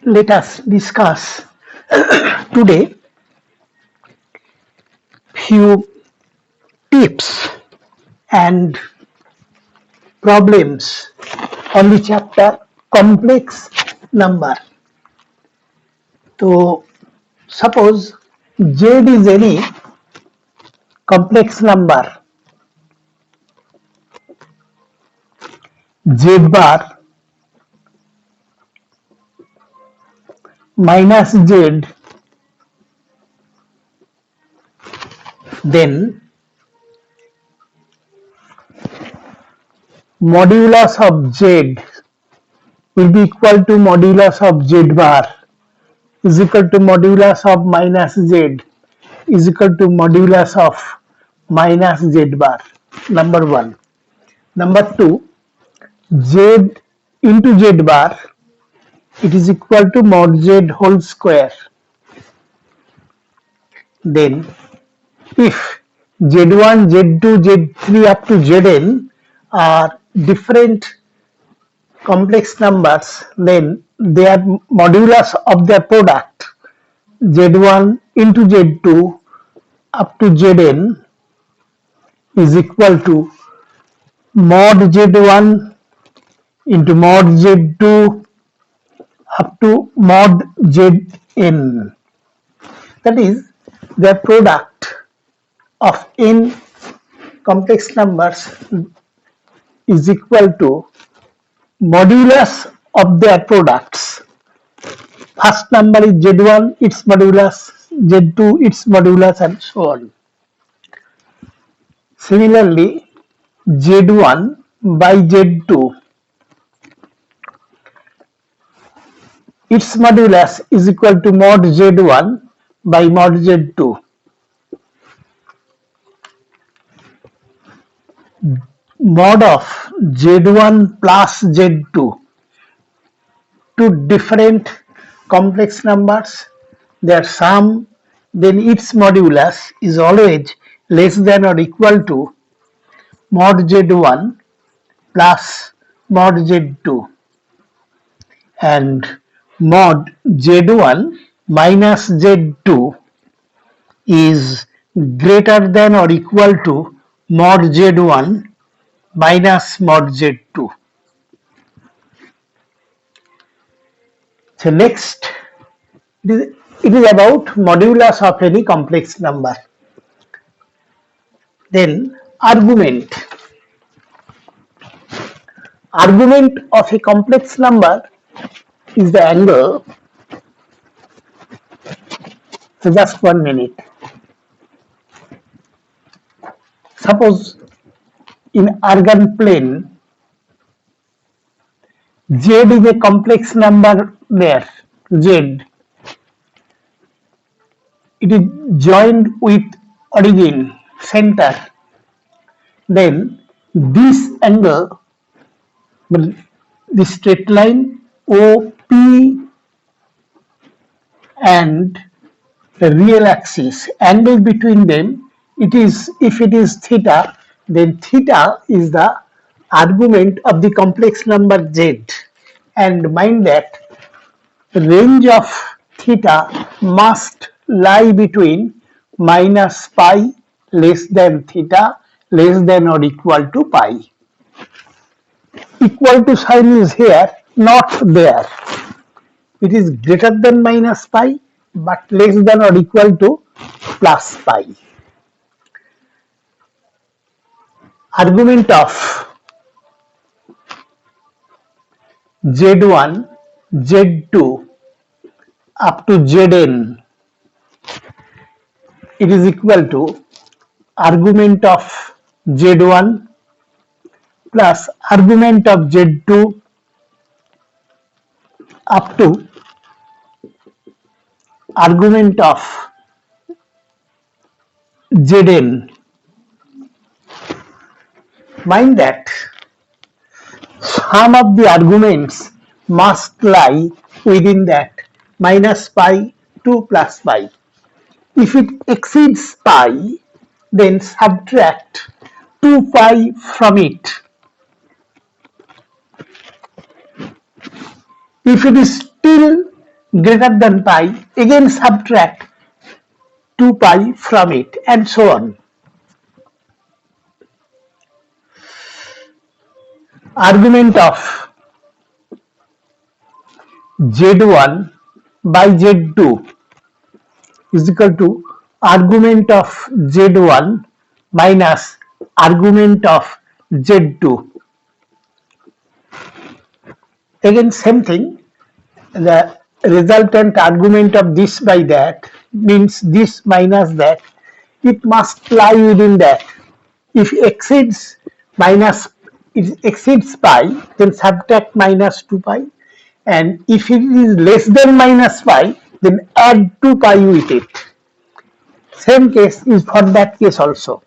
let us discuss today few tips and problems on the chapter complex number. So suppose Z is any complex number, Z bar minus Z, then modulus of Z will be equal to modulus of Z bar is equal to modulus of minus Z is equal to modulus of minus Z bar. Number one. Number two, Z into Z bar, it is equal to mod Z whole square. Then if Z1, Z2, Z3 up to Zn are different complex numbers, then their modulus of their product Z1 into Z2 up to Zn is equal to mod Z1 into mod Z2 up to mod Zn. That is, the product of n complex numbers is equal to modulus of their products. First number is Z1, its modulus, Z2, its modulus, and so on. Similarly, Z1 by Z2, its modulus is equal to mod Z1 by mod Z2. Mod of Z1 plus Z2, two different complex numbers, their sum, then its modulus is always less than or equal to mod Z1 plus mod Z2, and mod Z1 minus Z2 is greater than or equal to mod Z1 minus mod Z2. So next, it is about modulus of any complex number. Then argument. Argument of a complex number is the angle. So just 1 minute. Suppose in Argand plane, Z is a complex number there, Z. It is joined with origin, center. Then this angle, the straight line OP and the real axis, angle between them, it is, if it is theta, then theta is the argument of the complex number Z. And mind that the range of theta must lie between minus pi less than theta less than or equal to pi. Equal to sign is here, not there. It is greater than minus pi but less than or equal to plus pi. Argument of Z1, Z2 up to Zn, it is equal to argument of Z1 plus argument of Z2 up to argument of Zn. Mind that sum of the arguments must lie within that minus pi to plus pi. If it exceeds pi, then subtract 2 pi from it. If it is still greater than pi, again subtract 2 pi from it, and so on. Argument of z1 by z2 is equal to argument of z1 minus argument of z2. Again same thing, the resultant argument of this by that means this minus that, it must lie within that. If it exceeds pi, then subtract minus 2 pi, and if it is less than minus pi, then add 2 pi with it. Same case is for that case also.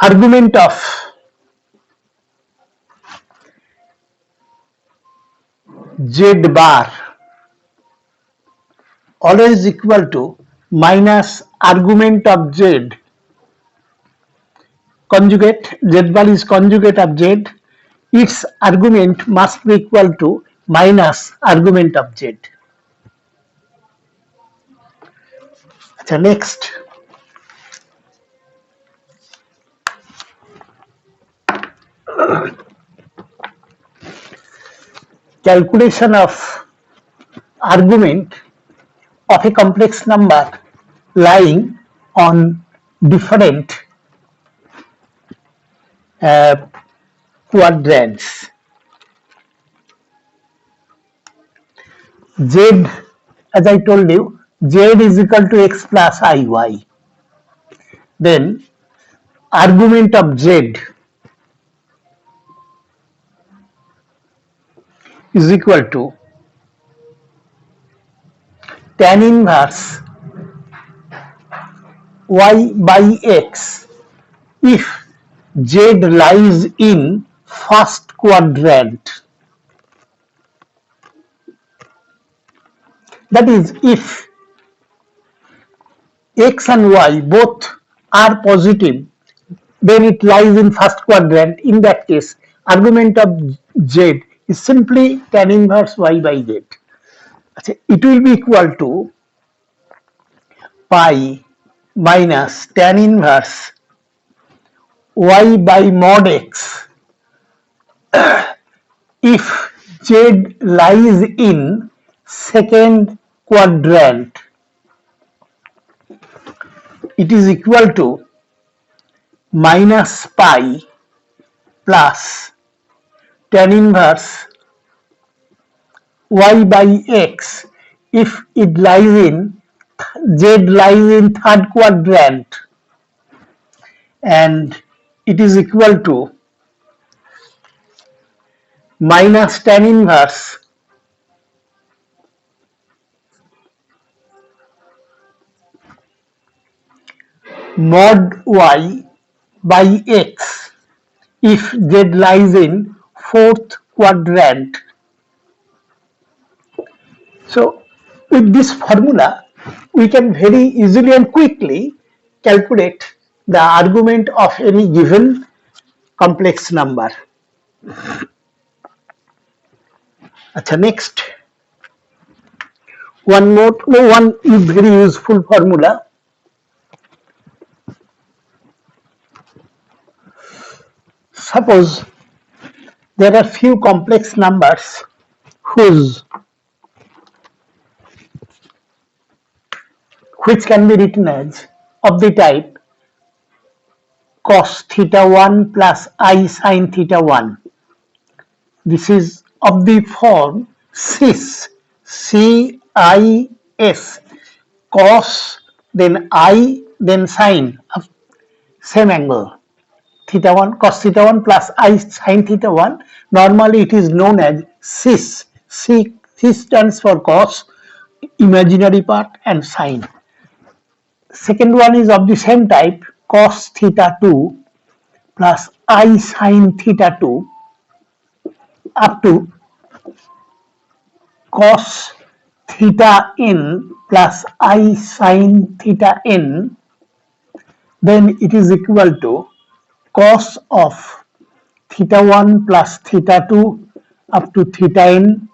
Argument of z bar always equal to minus argument of z conjugate. Z bar is conjugate of z. Its argument must be equal to minus argument of z. So next, calculation of argument of a complex number lying on different quadrants. Z, as I told you, z is equal to x plus iy. Then argument of z is equal to tan inverse y by x if z lies in first quadrant. That is, if x and y both are positive, then it lies in first quadrant. In that case, argument of z is simply tan inverse y by z. It will be equal to pi minus tan inverse y by mod x if z lies in second quadrant. It is equal to minus pi plus tan inverse y by x if it lies in z lies in third quadrant, and it is equal to minus tan inverse mod y by x if z lies in fourth quadrant. So with this formula, we can very easily and quickly calculate the argument of any given complex number. Next, one very useful formula. Suppose there are few complex numbers which can be written as of the type cos theta 1 plus I sin theta 1. This is of the form cis, C-I-S, cos, then I, then sin of same angle, theta 1, cos theta 1 plus I sin theta 1. Normally it is known as cis. Cis stands for cos, imaginary part, and sin. Second one is of the same type, cos theta 2 plus I sin theta 2 up to cos theta n plus I sin theta n. Then it is equal to cos of theta 1 plus theta 2 up to theta n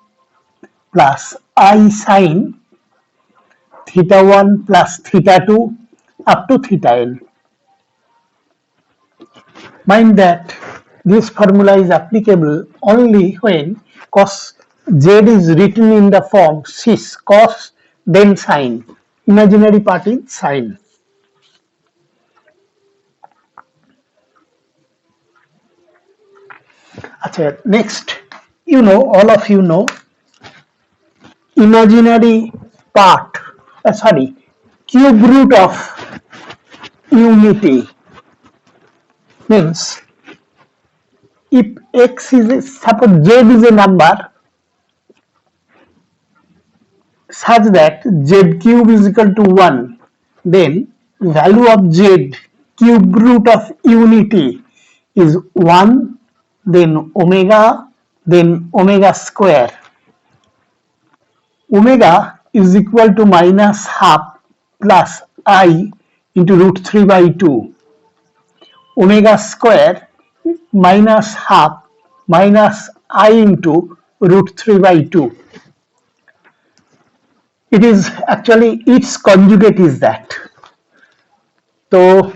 plus I sine theta 1 plus theta 2 up to theta n. Mind that this formula is applicable only when cos z is written in the form cis cos then sine. Imaginary part is sine. Next, all of you know imaginary part, cube root of unity means if x is, suppose z is a number such that z cube is equal to 1, then value of z cube root of unity is 1, then omega square. Omega is equal to minus half plus I into root 3 by 2. Omega square minus half minus I into root 3 by 2. It is actually its conjugate is that. So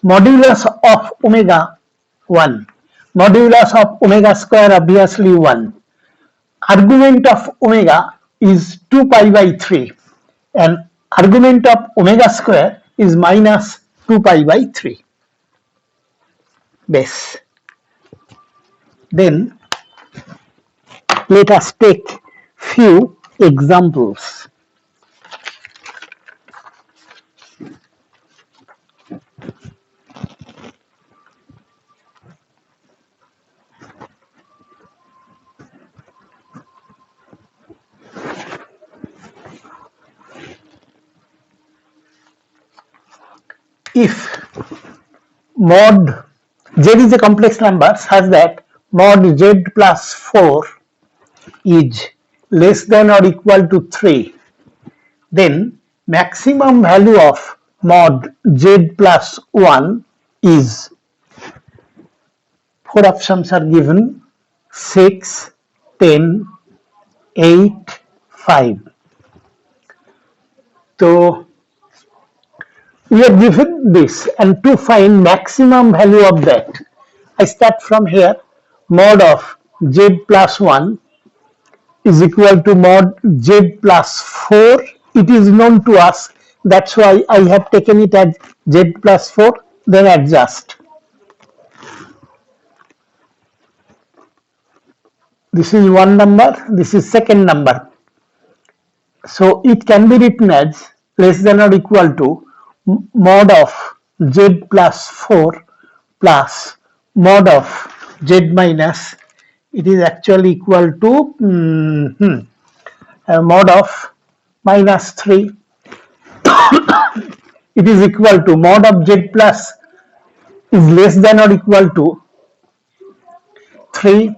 modulus of omega 1, modulus of omega square obviously 1. Argument of omega is 2 pi by 3 and argument of omega square is minus 2 pi by 3 base. Then let us take few examples. If mod z is a complex number such that mod z plus 4 is less than or equal to 3, then maximum value of mod z plus 1 is, 4 options are given, 6, 10, 8, 5. So we are given this, and to find maximum value of that, I start from here. Mod of z plus 1 is equal to mod z plus 4. It is known to us, that's why I have taken it as z plus 4, then adjust. This is one number, this is second number. So it can be written as less than or equal to mod of z plus 4 plus mod of z minus, it is actually equal to mod of minus 3. It is equal to mod of z plus is less than or equal to 3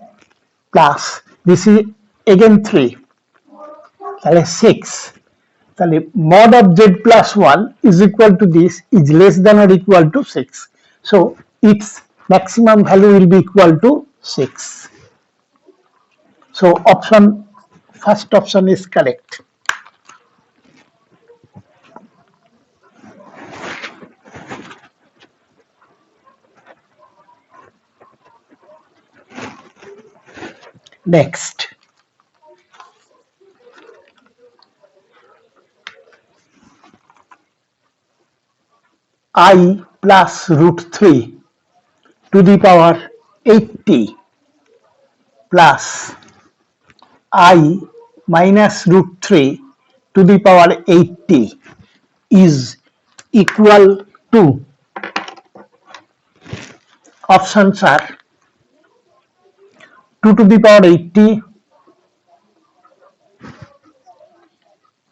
plus this is again 3, 6. Mod of z plus 1 is equal to this is less than or equal to 6. So its maximum value will be equal to 6. So first option is correct. Next, I plus root 3 to the power 80 plus I minus root 3 to the power 80 is equal to, options are 2 to the power 80,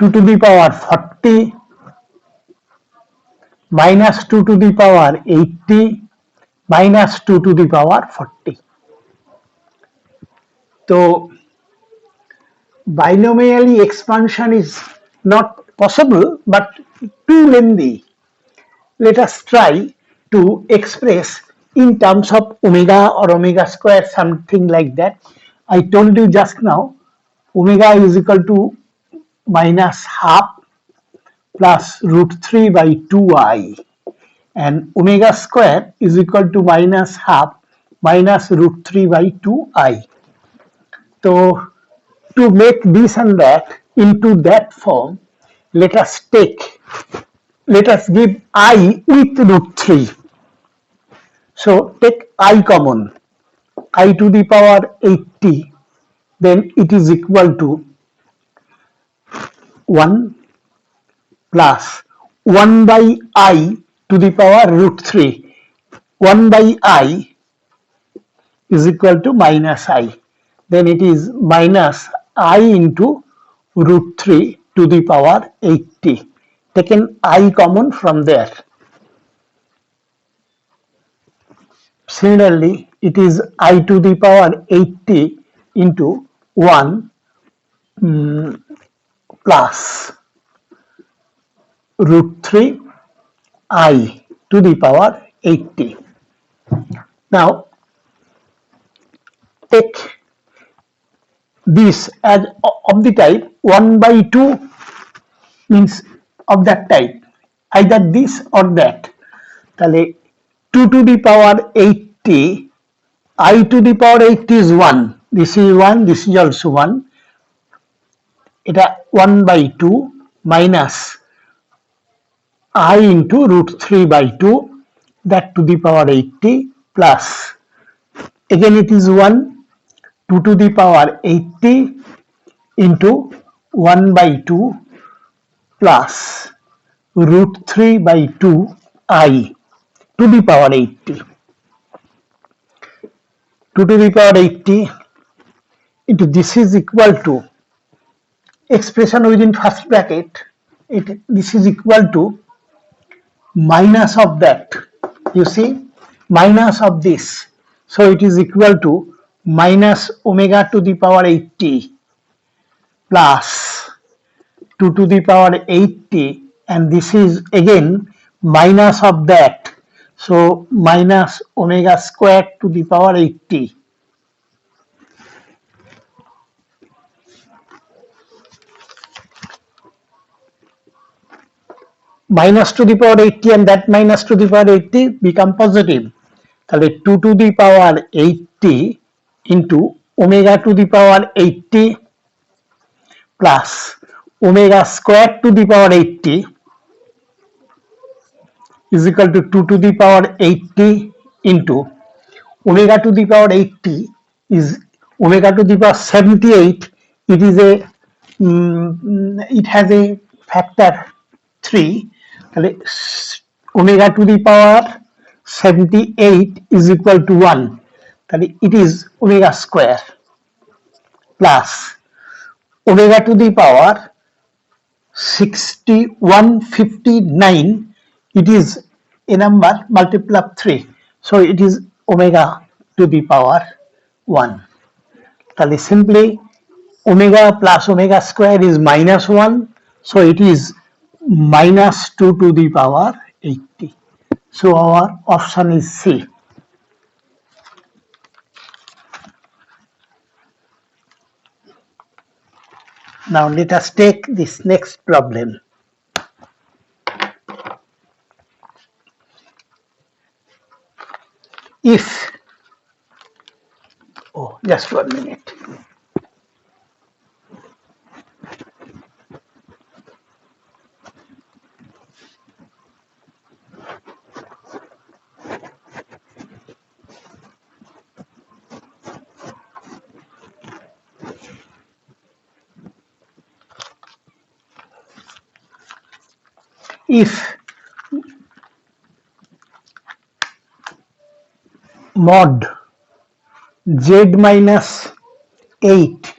2 to the power 40, minus 2 to the power 80, minus 2 to the power 40. So binomially expansion is not possible but too lengthy. Let us try to express in terms of omega or omega square, something like that. I told you just now, omega is equal to minus half plus root 3 by 2i, and omega square is equal to minus half minus root 3 by 2i. So to make this and that into that form, let us give I with root 3. So take I common, I to the power 80, then it is equal to 1 plus 1 by I to the power root 3. 1 by I is equal to minus I. Then it is minus I into root 3 to the power 80. Taken I common from there. Similarly, it is I to the power 80 into 1 plus root 3 I to the power 80. Now, take this as of the type 1 by 2 means of that type, either this or that. তাহলে 2 to the power 80, I to the power 80 is 1, this is 1, this is also 1, এটা 1 by 2 minus I into root 3 by 2, that to the power 80 plus, again it is 1, 2 to the power 80 into 1 by 2 plus root 3 by 2 I to the power 80. 2 to the power 80 into this is equal to expression within first bracket. This is equal to minus of that. You see, minus of this. So it is equal to minus omega to the power 80 plus 2 to the power 80, and this is again minus of that. So minus omega squared to the power 80. Minus to the power 80 and that minus to the power 80 become positive. তাহলে 2 to the power 80 into omega to the power 80 plus omega squared to the power 80 is equal to 2 to the power 80 into omega to the power 80 is omega to the power 78. It is it has a factor 3. তাহলে omega to the power 78 is equal to 1. তাহলে it is omega square plus omega to the power 6159. It is a number multiple of 3. So it is omega to the power 1. তাহলে simply omega plus omega square is minus 1. So it is minus 2 to the power 80. So our option is C. Now let us take this next problem. If, just 1 minute. If mod z minus 8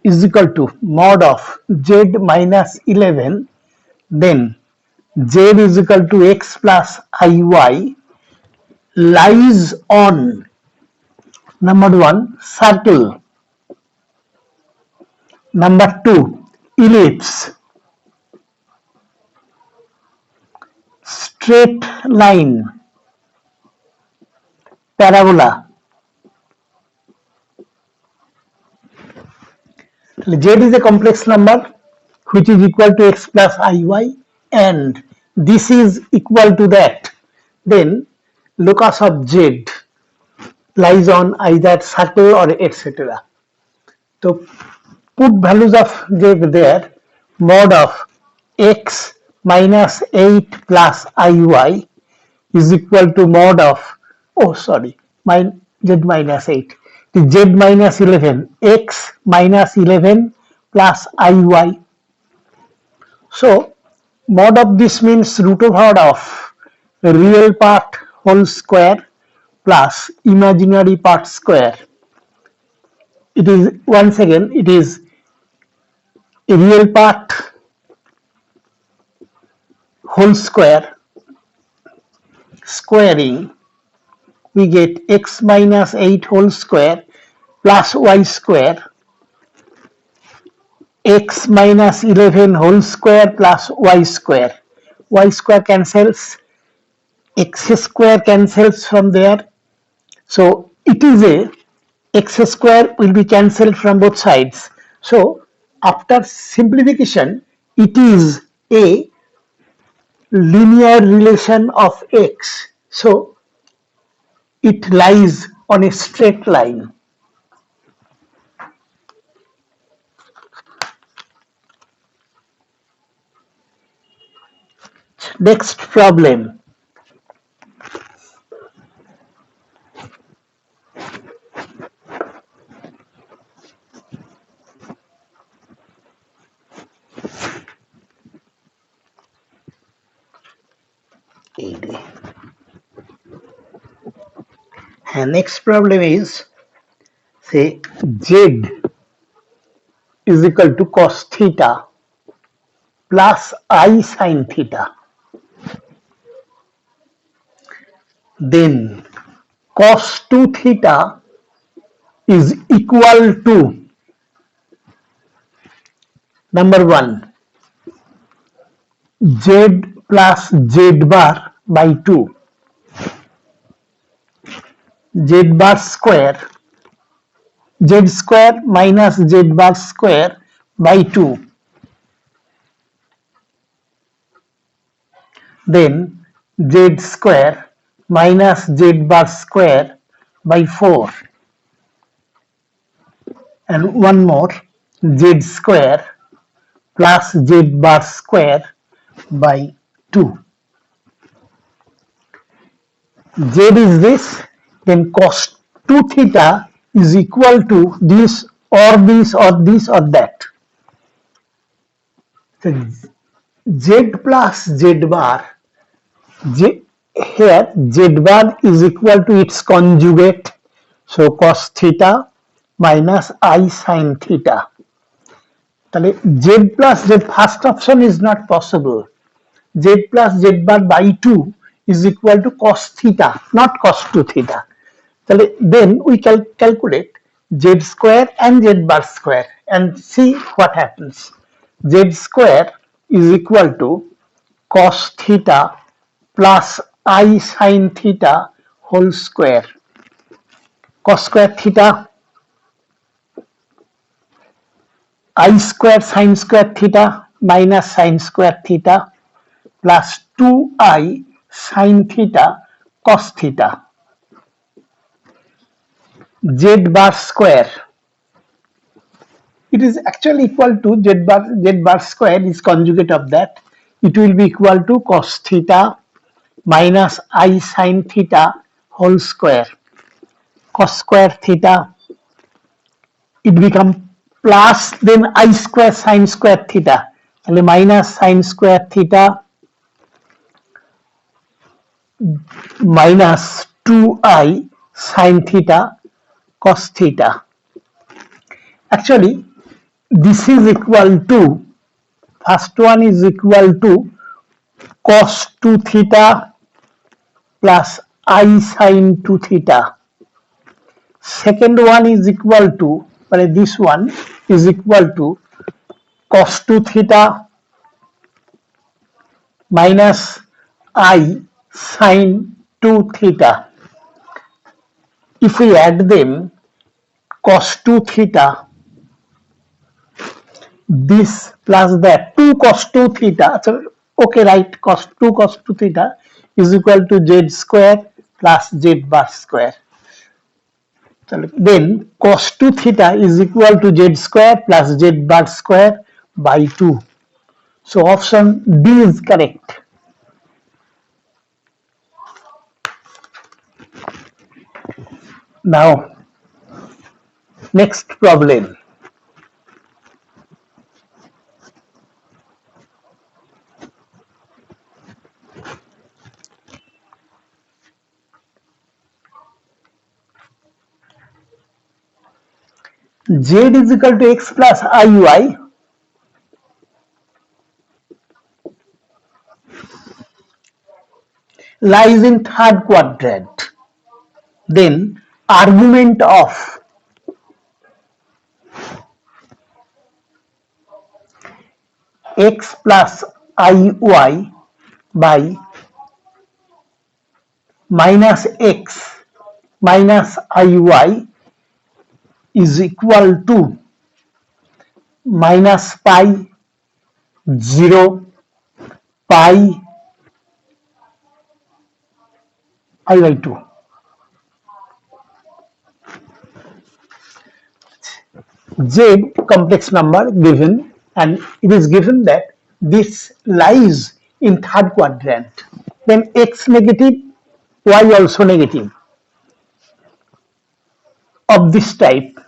is equal to mod of z minus 11, then z is equal to x plus iy lies on number 1 circle, number 2 ellipse, straight line, parabola, Z is a complex number which is equal to x plus iy, and this is equal to that, then locus of Z lies on either circle or etc. So put values of Z there. Mod of x minus 8 plus iy is equal to mod of, z minus 8, the z minus 11, x minus 11 plus iy. So mod of this means root over of real part whole square plus imaginary part square. It is, once again, it is real part whole square squaring, we get x minus 8 whole square plus y square, x minus 11 whole square plus y square. Y square cancels, x square cancels from there. So it is a, x square will be cancelled from both sides. So after simplification, it is a linear relation of x. So it lies on a straight line. Next problem. And next problem is, say Z is equal to cos theta plus I sin theta. Then cos 2 theta is equal to, number 1, Z plus Z bar by 2, Z bar square, Z square minus Z bar square by 2. Then Z square minus Z bar square by 4. And one more, Z square plus Z bar square by 2. Z is this, then cos 2 theta is equal to this or this or this or that. So Z plus Z bar, here Z bar is equal to its conjugate, so cos theta minus I sin theta. তাহলে Z plus Z, first option is not possible. Z plus Z bar by 2 is equal to cos theta, not cos 2 theta. Then we calculate Z square and Z bar square and see what happens. Z square is equal to cos theta plus I sin theta whole square. Cos square theta, I square sin square theta minus sin square theta plus 2I sin theta cos theta. Z bar square, it is actually equal to Z bar square is conjugate of that. It will be equal to cos theta minus I sin theta whole square. Cos square theta, it becomes plus then I square sin square theta, minus sin square theta minus 2I sin theta cos theta. Actually, this is equal to, first one is equal to cos 2 theta plus I sin 2 theta. Second one is equal to, this one is equal to cos 2 theta minus I sin 2 theta. If we add them, cos 2 theta this plus that 2 cos 2 theta. So, okay, right, cos 2 cos 2 theta is equal to z square plus z bar square. Then cos 2 theta is equal to z square plus z bar square by 2. So option D is correct. Now, next problem. Z is equal to x plus iy. Lies in third quadrant. Then argument of x plus iy by minus x minus iy is equal to minus pi 0 pi I by 2. Z complex number given, and it is given that this lies in third quadrant. Then x negative, y also negative of this type.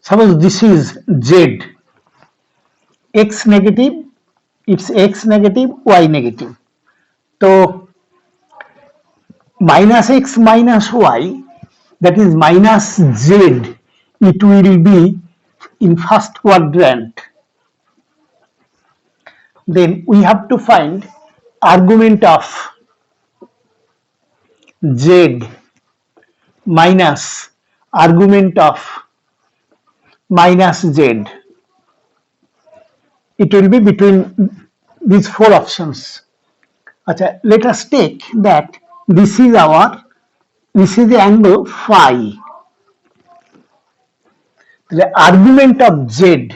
Suppose this is Z, x negative, it's x negative, y negative. So minus x minus y, that is minus z, it will be in first quadrant. Then we have to find argument of z minus argument of minus z. It will be between these four options. Achha, let us take that this is the angle phi. The argument of z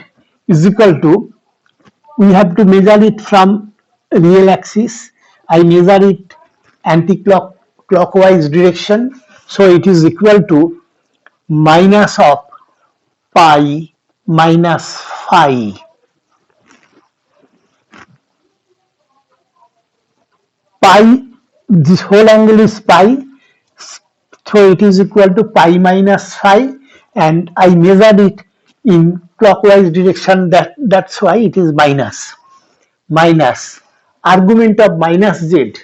is equal to, we have to measure it from real axis. I measure it anti-clockwise direction. So it is equal to minus of pi minus phi. Pi, this whole angle is pi, so it is equal to pi minus phi, and I measured it in clockwise direction, that's why it is minus. Minus argument of minus z,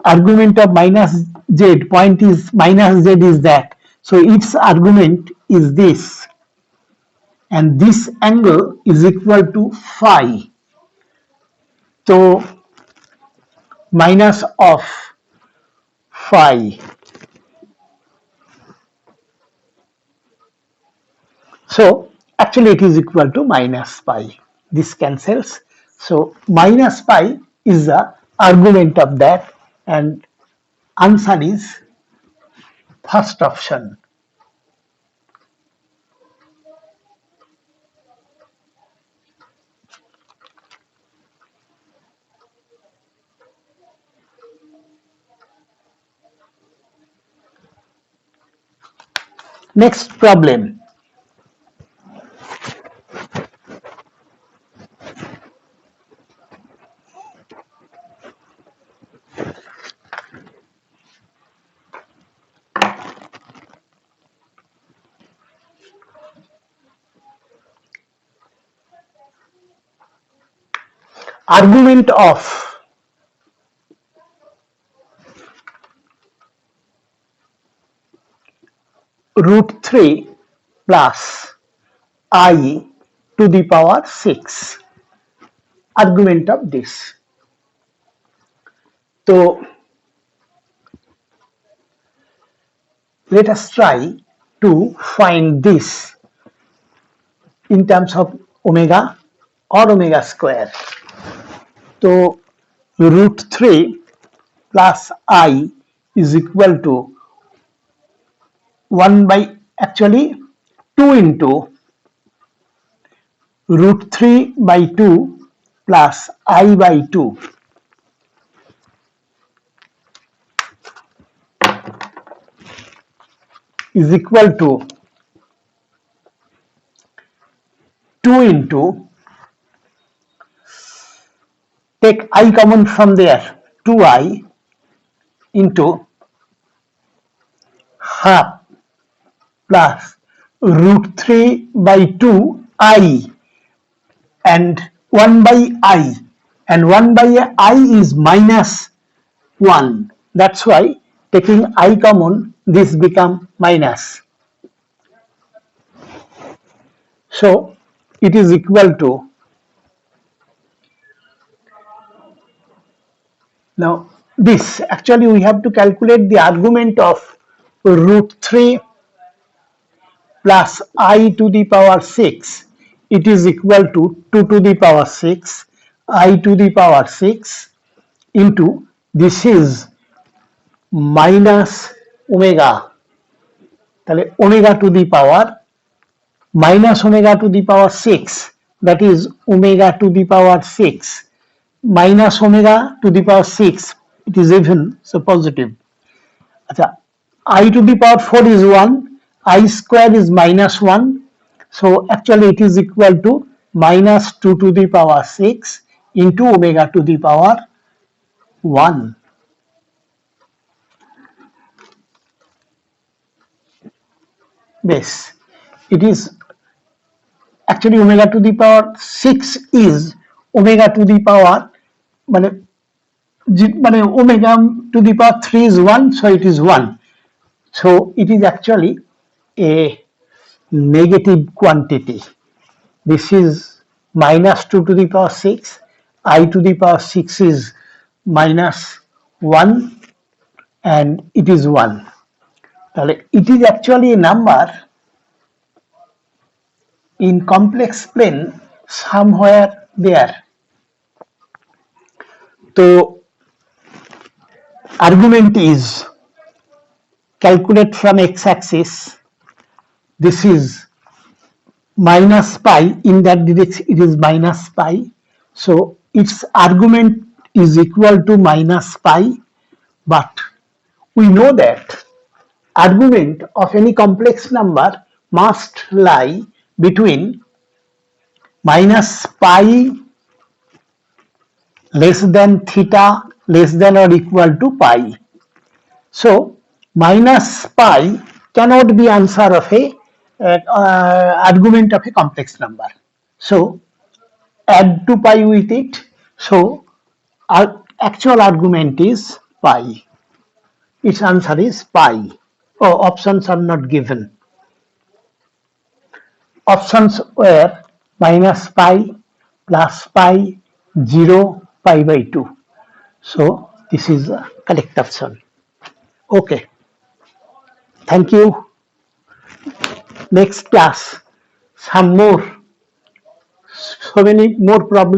argument of minus z, point is minus z is that, so its argument is this, and this angle is equal to phi. So minus of phi. So actually it is equal to minus pi. This cancels. So minus pi is the argument of that, and answer is first option. Next problem. Argument of root 3 plus I to the power 6. Argument of this. So let us try to find this in terms of omega or omega square. So root 3 plus I is equal to 1 by actually 2 into root 3 by 2 plus I by 2 is equal to 2 into, take I common from there, 2I into half plus root 3 by 2 I and 1 by I, and 1 by I is minus 1. That's why taking I common, this become minus. So it is equal to, now this actually we have to calculate the argument of root 3 plus I to the power 6. It is equal to 2 to the power 6 I to the power 6 into, this is minus omega, তাহলে omega to the power minus omega to the power 6, that is omega to the power 6 minus omega to the power 6, it is even, so positive. আচ্ছা, I to the power 4 is 1, I square is minus 1, so actually it is equal to minus 2 to the power 6 into omega to the power 1. Yes, it is actually omega to the power 6 is omega to the power, মানে omega to the power 3 is 1, so it is 1. So it is actually a negative quantity. This is minus 2 to the power 6, I to the power 6 is minus 1, and it is 1. তাহলে it is actually a number in complex plane somewhere there. So argument is calculate from x-axis, this is minus pi, in that direction it is minus pi, so its argument is equal to minus pi, but we know that argument of any complex number must lie between minus pi less than theta less than or equal to pi. So minus pi cannot be answer of a argument of a complex number. So add 2 pi with it. So our actual argument is pi. Its answer is pi. Oh, options are not given. Options were minus pi, plus pi, 0, pi by 2. So this is the correct option. Okay. Thank you. Next class, some more, so many more problems.